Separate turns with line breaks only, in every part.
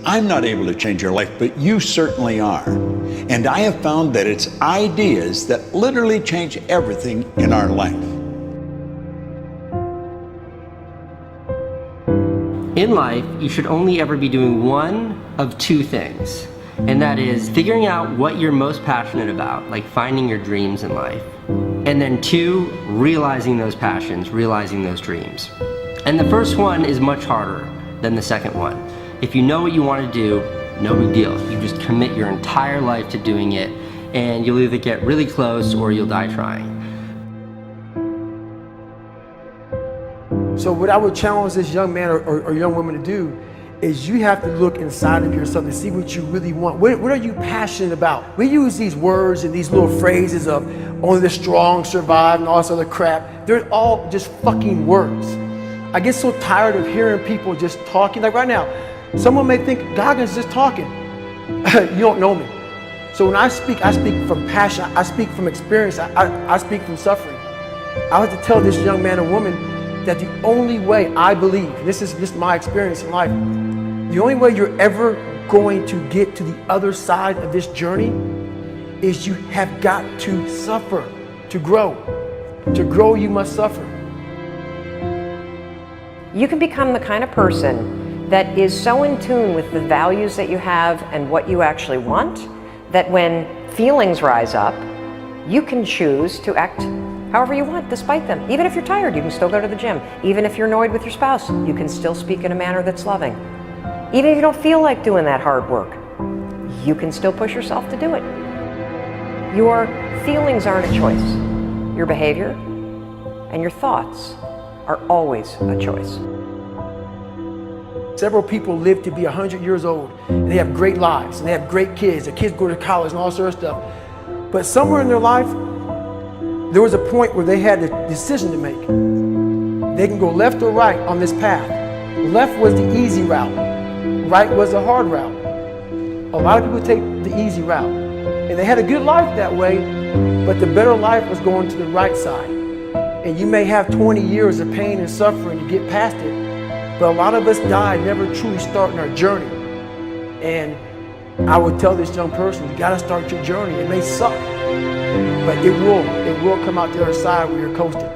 I'm not able to change your life, but you certainly are. And I have found that it's ideas that literally change everything in our life.
In life, you should only ever be doing one of two things, and that is figuring out what you're most passionate about, like finding your dreams in life. And then two, realizing those passions, realizing those dreams. And the first one is much harder than the second one. If you know what you want to do, no big deal. You just commit your entire life to doing it, and you'll either get really close or you'll die trying.
So what I would challenge this young man or young woman to do is you have to look inside of yourself and see what you really want. What are you passionate about? We use these words and these little phrases of only the strong survive and all this other crap. They're all just fucking words. I get so tired of hearing people just talking. Like right now, someone may think Goggins just talking. You don't know me. So when I speak from passion. I speak from experience. I speak from suffering. I have to tell this young man or woman that the only way I believe, this is just my experience in life, the only way you're ever going to get to the other side of this journey is you have got to suffer to grow. To grow, you must suffer.
You can become the kind of person that is so in tune with the values that you have and what you actually want, that when feelings rise up, you can choose to act however you want despite them. Even if you're tired, you can still go to the gym. Even if you're annoyed with your spouse, you can still speak in a manner that's loving. Even if you don't feel like doing that hard work, you can still push yourself to do it. Your feelings aren't a choice. Your behavior and your thoughts are always a choice.
Several people live to be 100 years old, and they have great lives, and they have great kids. Their kids go to college and all sorts of stuff. But somewhere in their life, there was a point where they had a decision to make. They can go left or right on this path. Left was the easy route. Right was the hard route. A lot of people take the easy route. And they had a good life that way, but the better life was going to the right side. And you may have 20 years of pain and suffering to get past it, but a lot of us die never truly starting our journey. And I would tell this young person, you gotta start your journey. It may suck, but it will come out the other side where you're coasting.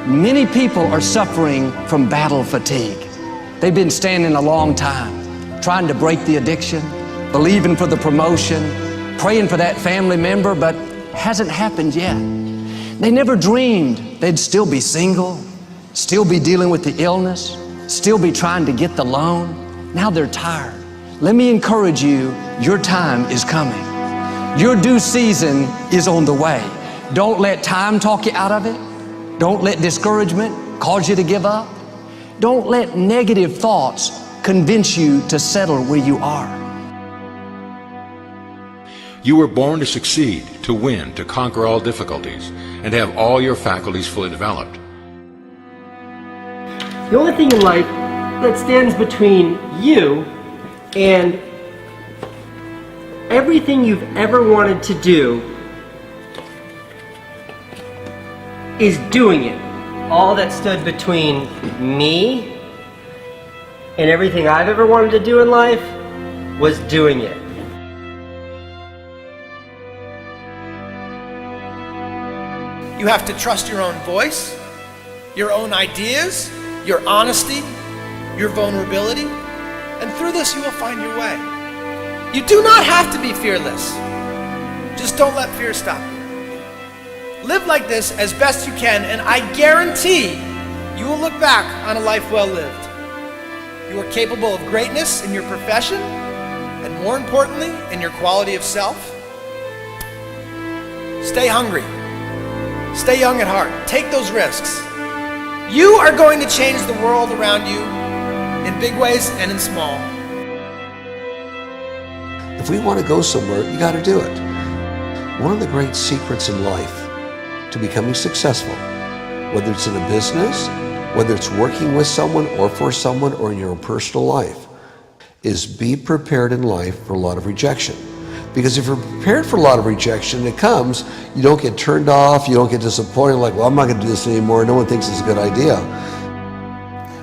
Many people are suffering from battle fatigue. They've been standing a long time, trying to break the addiction, believing for the promotion, praying for that family member, but hasn't happened yet. They never dreamed they'd still be single, still be dealing with the illness, still be trying to get the loan. Now they're tired. Let me encourage you, your time is coming. Your due season is on the way. Don't let time talk you out of it. Don't let discouragement cause you to give up. Don't let negative thoughts convince you to settle where you are.
You were born to succeed, to win, to conquer all difficulties, and to have all your faculties fully developed.
The only thing in life that stands between you and everything you've ever wanted to do is doing it. All that stood between me and everything I've ever wanted to do in life was doing it.
You have to trust your own voice, your own ideas, your honesty, your vulnerability, and through this you will find your way. You do not have to be fearless. Just don't let fear stop you. Live like this as best you can, and I guarantee you will look back on a life well lived. You are capable of greatness in your profession, and more importantly, in your quality of self. Stay hungry. Stay young at heart. Take those risks. You are going to change the world around you in big ways and in small.
If we want to go somewhere, you got to do it. One of the great secrets in life to becoming successful, whether it's in a business, whether it's working with someone or for someone or in your own personal life, is be prepared in life for a lot of rejection. Because if you're prepared for a lot of rejection, it comes, you don't get turned off, you don't get disappointed, like, well, I'm not going to do this anymore, no one thinks it's a good idea.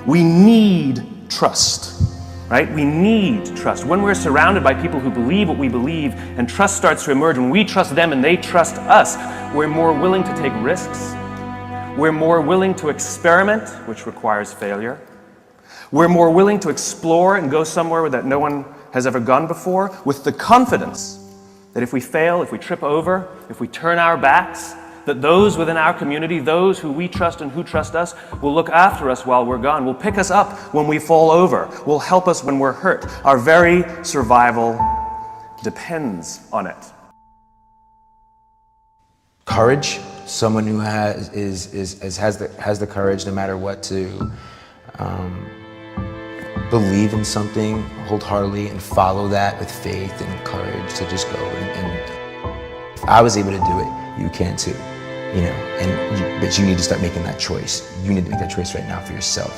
We need trust, right? We need trust. When we're surrounded by people who believe what we believe and trust starts to emerge, when we trust them and they trust us, we're more willing to take risks. We're more willing to experiment, which requires failure. We're more willing to explore and go somewhere that no one has ever gone before, with the confidence that if we fail, if we trip over, if we turn our backs, that those within our community, those who we trust and who trust us, will look after us while we're gone, will pick us up when we fall over, will help us when we're hurt. Our very survival depends on it.
Courage, someone who has the courage no matter what to believe in something wholeheartedly and follow that with faith and courage to just go. And if I was able to do it, you can too. You know, but you need to start making that choice. You need to make that choice right now for yourself.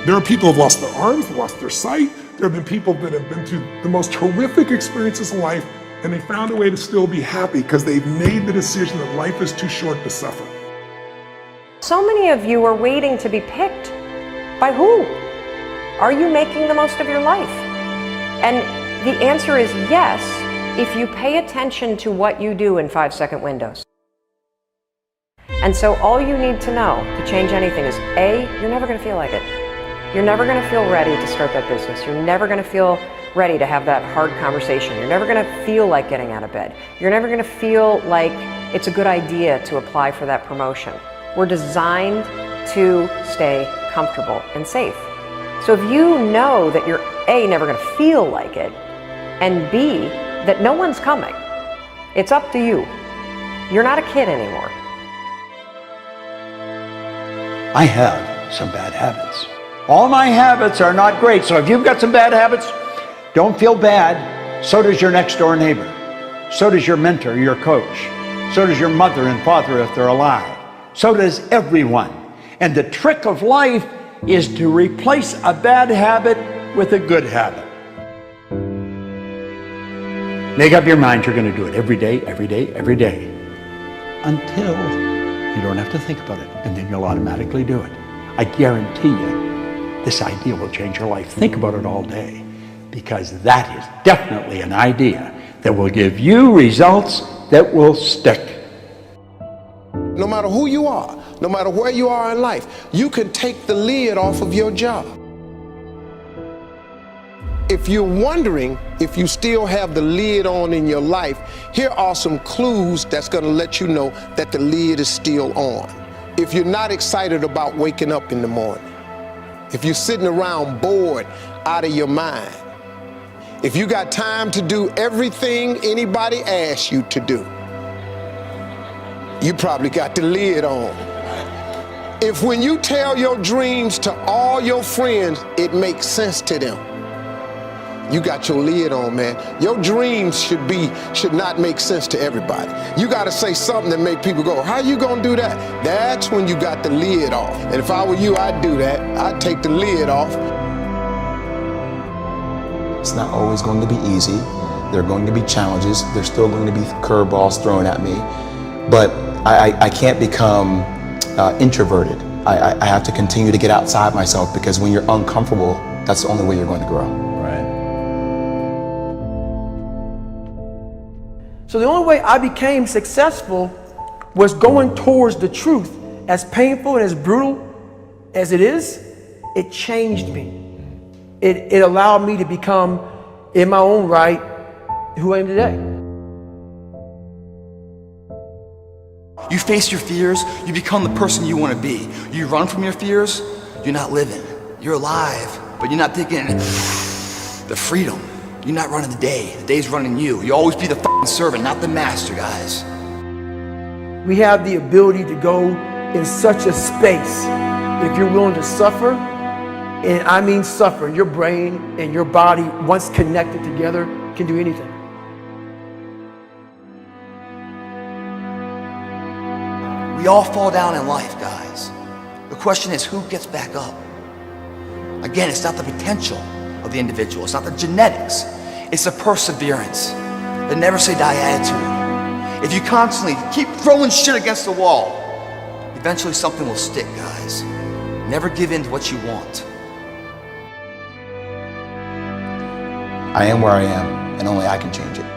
There are people who have lost their arms, lost their sight. There have been people that have been through the most horrific experiences in life, and they found a way to still be happy because they've made the decision that life is too short to suffer.
So many of you are waiting to be picked. By who? Are you making the most of your life? And the answer is yes, if you pay attention to what you do in 5-second windows. And so all you need to know to change anything is A, you're never going to feel like it. You're never going to feel ready to start that business. You're never going to feel ready to have that hard conversation. You're never going to feel like getting out of bed. You're never going to feel like it's a good idea to apply for that promotion. We're designed to stay comfortable and safe. So if you know that you're A, never going to feel like it, and B, that no one's coming, it's up to you. You're not a kid anymore.
I have some bad habits. All my habits are not great, so if you've got some bad habits, don't feel bad. So does your next door neighbor. So does your mentor, your coach. So does your mother and father if they're alive. So does everyone. And the trick of life is to replace a bad habit with a good habit. Make up your mind you're going to do it every day, every day, every day, until you don't have to think about it, and then you'll automatically do it. I guarantee you, this idea will change your life. Think about it all day, because that is definitely an idea that will give you results that will stick.
No matter who you are, no matter where you are in life, you can take the lid off of your job. If you're wondering if you still have the lid on in your life, here are some clues that's going to let you know that the lid is still on. If you're not excited about waking up in the morning, if you're sitting around bored out of your mind, if you got time to do everything anybody asks you to do, you probably got the lid on. If when you tell your dreams to all your friends, it makes sense to them, you got your lid on, man. Your dreams should not make sense to everybody. You got to say something that make people go, how you gonna do that? That's when you got the lid off. And if I were you, I'd do that. I'd take the lid off.
It's not always going to be easy. There are going to be challenges. There's still going to be curveballs thrown at me. But I can't become introverted. I have to continue to get outside myself, because when you're uncomfortable, that's the only way you're going to grow.
So the only way I became successful was going towards the truth. As painful and as brutal as it is, it changed me. It allowed me to become, in my own right, who I am today.
You face your fears, you become the person you want to be. You run from your fears, you're not living. You're alive, but you're not taking the freedom. You're not running the day. The day's running you. You always be the fucking servant, not the master, guys.
We have the ability to go in such a space that if you're willing to suffer, and I mean suffer, your brain and your body, once connected together, can do anything.
We all fall down in life, guys. The question is, who gets back up? Again, it's not the potential of the individual. It's not the genetics. It's the perseverance, the never say die attitude. If you constantly keep throwing shit against the wall, eventually something will stick, guys. Never give in to what you want.
I am where I am, and only I can change it.